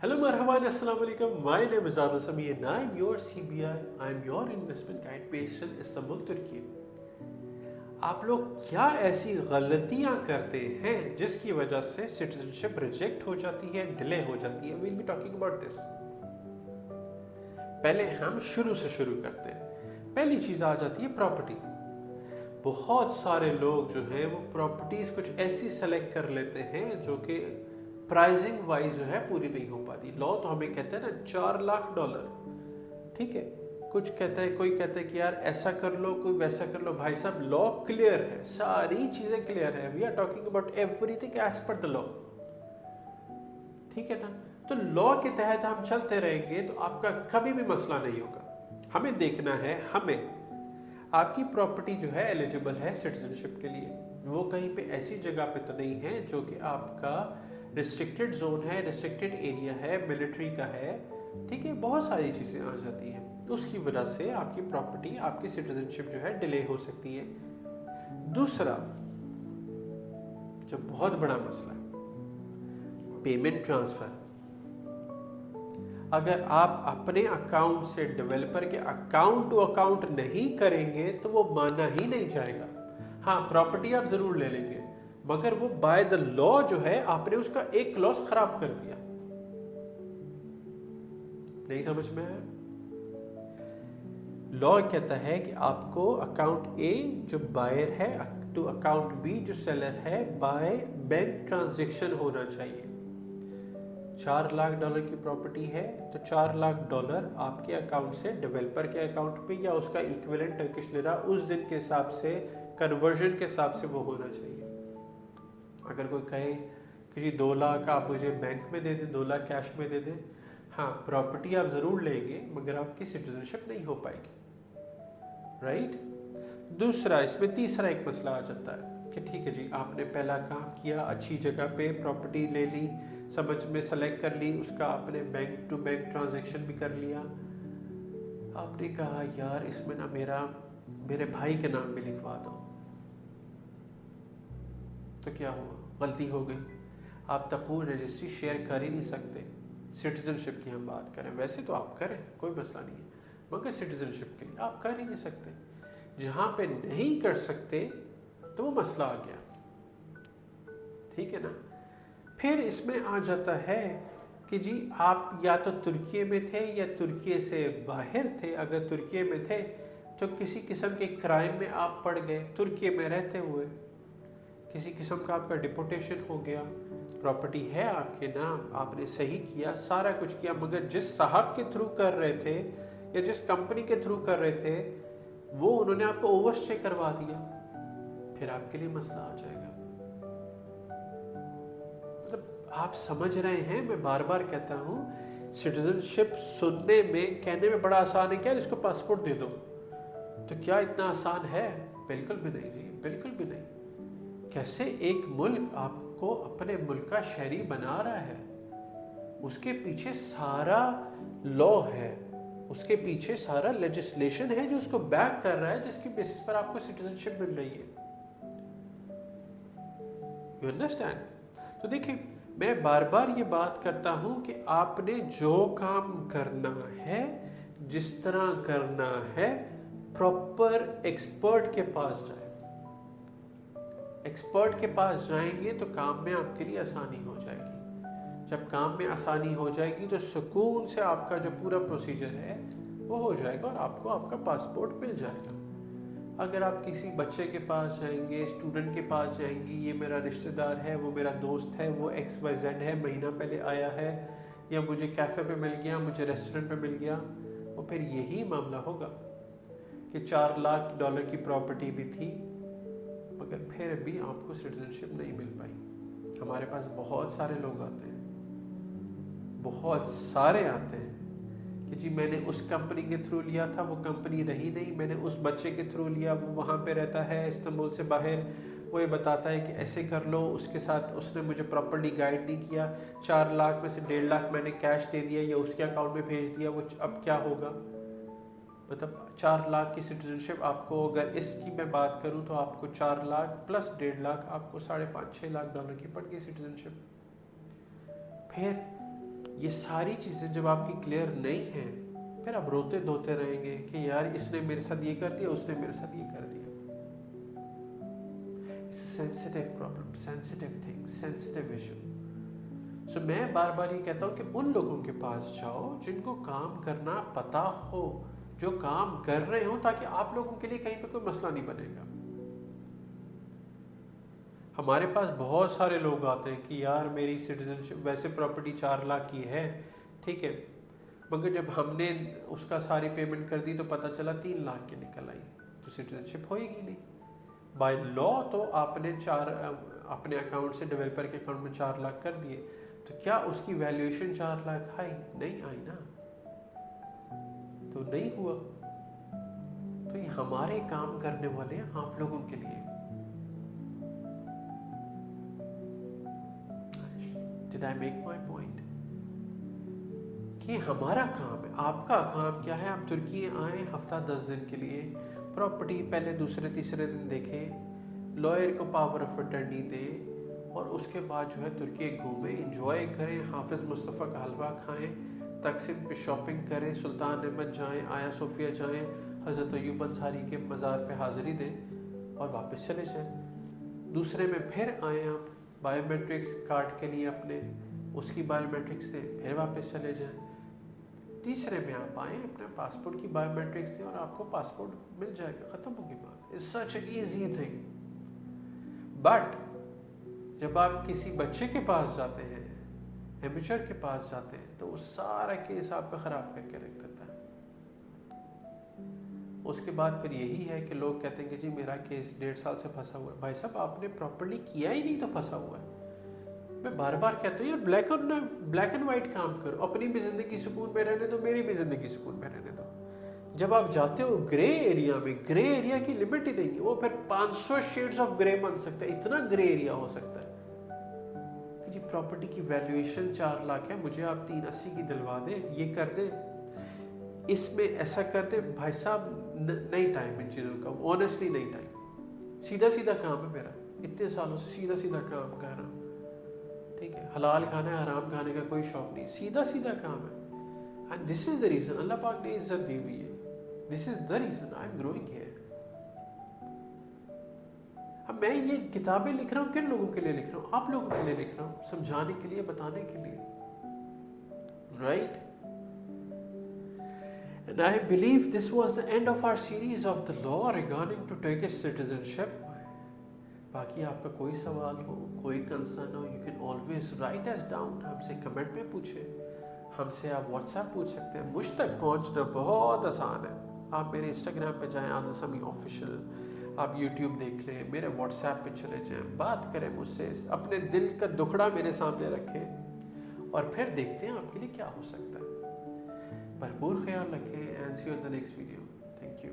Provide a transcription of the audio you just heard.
Hello, marhaban, assalamu alaikum. My name is Adil Sami and I'm your CBI. I'm your investment guide based in Istanbul, Turkey. आप लोग क्या ऐसी गलतियां करते हैं जिसकी वजह से सिटीजनशिप रिजेक्ट हो जाती है, डिले हो जाती है? We'll be talking about this. पहले हम शुरू से शुरू करते हैं. पहली चीज आ जाती है प्रॉपर्टी. बहुत सारे लोग जो हैं वो प्रॉपर्टीज कुछ ऐसी सेलेक्ट कर लेते हैं जो कि प्राइसिंग वाइज जो है पूरी नहीं हो पाती. लॉ तो हमें कहते हैं ना $4 लाख, ठीक है. कुछ कहता है, कोई कहता है कि यार ऐसा कर लो, कोई वैसा कर लो. भाई साहब, लॉ क्लियर है, सारी चीजें क्लियर है. We are talking about everything as per the law, ठीक है ना. तो लॉ के तहत हम चलते रहेंगे तो आपका कभी भी मसला नहीं होगा. हमें देखना है, हमें आपकी प्रॉपर्टी जो है एलिजिबल है सिटीजनशिप के लिए. वो कहीं पे ऐसी जगह पे तो नहीं है जो कि आपका रिस्ट्रिक्टेड जोन है, रिस्ट्रिक्टेड एरिया है, मिलिट्री का है, ठीक है. बहुत सारी चीज़ें आ जाती हैं, तो उसकी वजह से आपकी प्रॉपर्टी, आपकी सिटीजनशिप जो है डिले हो सकती है. दूसरा जो बहुत बड़ा मसला है, पेमेंट ट्रांसफ़र. अगर आप अपने अकाउंट से डेवलपर के अकाउंट टू अकाउंट नहीं करेंगे तो वो माना ही नहीं जाएगा. हाँ, प्रॉपर्टी आप ज़रूर ले लेंगे, मगर वो बाय द लॉ जो है आपने उसका एक क्लॉज खराब कर दिया. नहीं समझ में आया? लॉ कहता है कि आपको अकाउंट ए जो बायर है टू अकाउंट बी जो सेलर है बाय बैंक ट्रांजैक्शन होना चाहिए. $4 लाख की प्रॉपर्टी है तो $4 लाख आपके अकाउंट से डेवलपर के अकाउंट पे या उसका इक्विवेलेंट टर्किश लिरा उस दिन के हिसाब से, कन्वर्जन के हिसाब से वो होना चाहिए. अगर कोई कहे कि जी 2 लाख आप मुझे बैंक में दे दें, 2 लाख कैश में दे दें, हाँ प्रॉपर्टी आप ज़रूर लेंगे मगर आपकी सिटीजनशिप नहीं हो पाएगी, राइट. दूसरा, इसमें तीसरा एक मसला आ जाता है कि ठीक है जी, आपने पहला काम किया, अच्छी जगह पे प्रॉपर्टी ले ली, समझ में सेलेक्ट कर ली, उसका आपने बैंक टू बैंक ट्रांजैक्शन भी कर लिया. आपने कहा यार इसमें ना मेरे भाई के नाम पे लिखवा दो. तो क्या हुआ? गलती हो गई. आप तब पूरी रजिस्ट्री शेयर कर ही नहीं सकते. सिटीजनशिप की हम बात करें, वैसे तो आप करें, कोई मसला नहीं है, मगर सिटीजनशिप के लिए आप कर ही नहीं सकते. जहाँ पे नहीं कर सकते तो वो मसला आ गया, ठीक है ना. फिर इसमें आ जाता है कि जी आप या तो तुर्की में थे या तुर्की से बाहर थे. अगर तुर्की में थे तो किसी किस्म के क्राइम में आप पड़ गए, तुर्की में रहते हुए किसी किस्म का आपका डिपोटेशन हो गया. प्रॉपर्टी है आपके नाम, आपने सही किया, सारा कुछ किया, मगर जिस साहब के थ्रू कर रहे थे या जिस कंपनी के थ्रू कर रहे थे वो उन्होंने आपको ओवरस्टे करवा दिया. फिर आपके लिए मसला आ जाएगा. मतलब आप समझ रहे हैं, मैं बार बार कहता हूँ, सिटीजनशिप सुनने में, कहने में बड़ा आसान है, क्या इसको पासपोर्ट दे दो, तो क्या इतना आसान है? बिल्कुल भी नहीं जी, बिल्कुल भी नहीं. कैसे एक मुल्क आपको अपने मुल्क का शहरी बना रहा है, उसके पीछे सारा लॉ है, उसके पीछे सारा लेजिस्लेशन है जो उसको बैक कर रहा है, जिसकी बेसिस पर आपको सिटीजनशिप मिल रही है. You understand? तो देखिए, मैं बार बार ये बात करता हूं कि आपने जो काम करना है, जिस तरह करना है, प्रॉपर एक्सपर्ट के पास जाए. एक्सपर्ट के पास जाएंगे तो काम में आपके लिए आसानी हो जाएगी. जब काम में आसानी हो जाएगी तो सुकून से आपका जो पूरा प्रोसीजर है वो हो जाएगा और आपको आपका पासपोर्ट मिल जाएगा. अगर आप किसी बच्चे के पास जाएंगे, स्टूडेंट के पास जाएंगी, ये मेरा रिश्तेदार है, वो मेरा दोस्त है, वो XYZ है, महीना पहले आया है, या मुझे कैफ़े पे मिल गया, मुझे रेस्टोरेंट पे मिल गया, वो फिर यही मामला होगा कि $4 लाख की प्रॉपर्टी भी थी मगर फिर भी आपको सिटीजनशिप नहीं मिल पाई. हमारे पास बहुत सारे लोग आते हैं, बहुत सारे आते हैं कि जी मैंने उस कंपनी के थ्रू लिया था, वो कंपनी रही नहीं, मैंने उस बच्चे के थ्रू लिया, वो वहाँ पे रहता है इस्तांबुल से बाहर, वो ये बताता है कि ऐसे कर लो, उसके साथ उसने मुझे प्रॉपर्टी गाइड नहीं किया, 4 लाख में से 1.5 लाख मैंने कैश दे दिया या उसके अकाउंट में भेज दिया, वो अब क्या होगा? मतलब 4 लाख की सिटीजनशिप आपको, अगर इसकी मैं बात करूं तो आपको 4 लाख प्लस 1.5 लाख, आपको $5.5-6 लाख की पड़ गई सिटीजनशिप. फिर ये सारी चीज़ें जब आपकी क्लियर नहीं हैं, फिर आप रोते धोते रहेंगे कि यार इसने मेरे साथ ये कर दिया, उसने मेरे साथ ये कर दिया। It's a sensitive problem, sensitive thing, sensitive issue. So मैं बार बार ये कहता हूँ कि उन लोगों के पास जाओ जिनको काम करना पता हो, जो काम कर रहे हो, ताकि आप लोगों के लिए कहीं पे कोई मसला नहीं बनेगा। हमारे पास बहुत सारे लोग आते हैं कि यार मेरी सिटीजनशिप, वैसे प्रॉपर्टी 4 लाख की है, ठीक है, मगर जब हमने उसका सारी पेमेंट कर दी तो पता चला 3 लाख की निकल आई, तो सिटीजनशिप होएगी नहीं। बाय लॉ तो आपने अपने अकाउंट से डेवलपर के अकाउंट में 4 लाख कर दिए, तो क्या उसकी वैल्यूएशन 4 लाख आई? नहीं आई ना, तो नहीं हुआ। तो ये हमारे काम करने वाले हैं आप लोगों के लिए। Did I make my point? कि हमारा काम है, आपका काम क्या है? आप तुर्की आए हफ्ता 10 दिन के लिए, प्रॉपर्टी पहले दूसरे तीसरे दिन देखें, लॉयर को पावर ऑफ अटर्नी दें, और उसके बाद जो है तुर्की घूमें, इंजॉय करें, हाफिज मुस्तफ़ा का हलवा खाएं, तकसीम पे शॉपिंग करें, सुल्तान अहमद जाएं, आया सोफिया जाएं, हज़रत अय्यूब अंसारी के मज़ार पे हाज़िरी दें और वापस चले जाएं। दूसरे में फिर आएँ आप बायोमेट्रिक्स कार्ड के लिए अपने, उसकी बायोमेट्रिक्स दें, फिर वापस चले जाएं। तीसरे में आप आएँ, अपने पासपोर्ट की बायोमेट्रिक्स दें और आपको पासपोर्ट मिल जाएगा, ख़त्म होगी बात। It's such an easy thing. But जब आप किसी बच्चे के पास जाते हैं, एमेच्योर के पास जाते हैं, तो वो सारा केस आपका ख़राब करके रख देता है। उसके बाद फिर यही है कि लोग कहते हैं कि जी मेरा केस 1.5 साल से फंसा हुआ है। भाई साहब आपने प्रॉपर्ली किया ही नहीं तो फंसा हुआ है। मैं बार बार कहता हूँ यार ब्लैक एंड वाइट काम करो, अपनी भी ज़िंदगी सुकून में रहने दो, मेरी भी ज़िंदगी सुकून में रहने दो। जब आप जाते हो ग्रे एरिया में, ग्रे एरिया की लिमिट ही नहीं है, वो फिर 500 शेड्स ऑफ ग्रे बन सकता है, इतना ग्रे एरिया हो सकता है कि जी प्रॉपर्टी की वैल्यूएशन 4 लाख है, मुझे आप 380 की दिलवा दें, ये कर दें, इसमें ऐसा कर दे। भाई साहब नहीं टाइम इन चीज़ों का, ऑनेस्टली नहीं टाइम। सीधा सीधा काम है मेरा, इतने सालों से सीधा सीधा काम कर रहा हूँ, ठीक है, हलाल खाना है, हराम खाने का कोई शौक नहीं, सीधा सीधा काम है। And this is the reason, Allah पाक ने इज्जत दी हुई है, this is the reason I am growing here. अब मैं ये किताबें लिख रहा हूँ किन लोगों के लिए लिख रहा हूँ? आप लोगों के लिए लिख रहा हूँ, समझाने के लिए, बताने के लिए, right? And I believe this was the end of our series of the law regarding to Turkish citizenship. बाकी आपका कोई सवाल हो, कोई कंसर्न हो, you can always write us down. हमसे कमेंट में पूछें, हमसे आप व्हाट्सएप पूछ सकते हैं। मुझ तक पहुंचना बहुत आसान है, आप मेरे इंस्टाग्राम पे जाएं, आदिल समी ऑफिशियल, आप यूट्यूब देख लें, मेरे व्हाट्सएप पे चले जाएं, बात करें मुझसे, अपने दिल का दुखड़ा मेरे सामने रखें और फिर देखते हैं आपके लिए क्या हो सकता है। भरपूर ख्याल रखें and see you in the next video. Thank you.